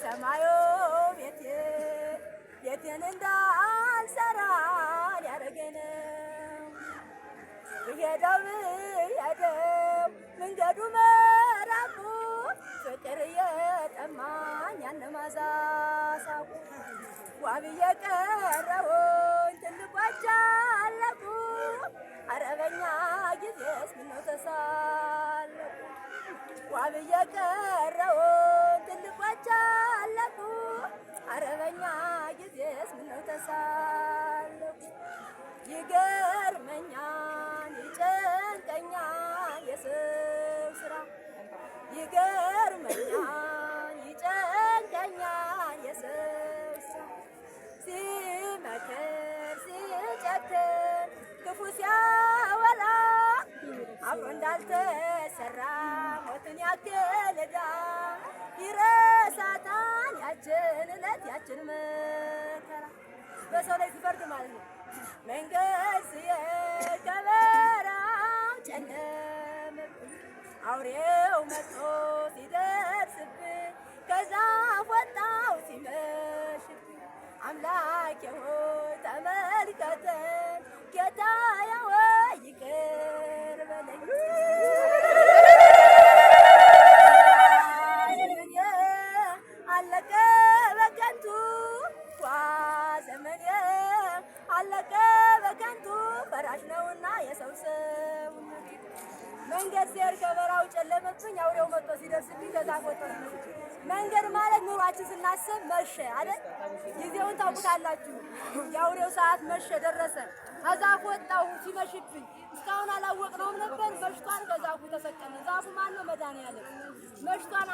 ሰማዩ ቤቴን እንዳልሰራ ሊያደርገኝ ብሄደው መንገዱ መራቁ ፍቅር እየጠማኝ ያነማዛ ሳቁ ዋብዬ ቀረሁኝ ትልቆች አለቁ አረበኛ ጊዜስ ምነው ተሳለቁ ዋብዬ ቀረሁኝ ትልቆች አለቁ አረበኛ ጊዜስ ምነው ተሳለቁ ይገርመኛል ይጨንቀኛል የሰው ስራ ይገርመኛል ይጨንቀኛል የሰው ስራ ሲመክር ሲጨክን ክፉ ሲያወላ አብሮ እንዳልተሰራ ሞትን ያክል ዕዳ ይረሳታል ያችን ዕለት ያችን መከራ በሰው ላይ ሲፈርድ ማለት ነው። መንገድ ስሄድ ከበረሃው ጨለመብኝ አውሬው መጥቶ ሲደርስብኝ ከዛፍ ወጣሁ ሲመሽብኝ አምላኬ ሆይ ተመልከተኝ ጌታዬ ሆይ ይቅር በለኝ አለቀ በከንቱ ዘመኔ አለቀ በከንቱ ፈራሽ ነውና የሰው ሰውነት መንገድ ሲሄድ ከበረሃው ጨለመብኝ አውሬው መጥቶ ሲደርስብኝ ከዛፍ ወጣሁ መንገድ ማለት ኑሯችን ስናስብ መሸ አይደል ጊዜውን ታውቁታላችሁ የአውሬው ሰዓት መሸ ደረሰ ከዛፍ ወጣሁ ሲመሽብኝ እስካሁን አላወቅነውም ነበር መሽቷን ከዛፉ ተሰቀለ ዛፉ ማነው መድኃኒዓለም መሽቷን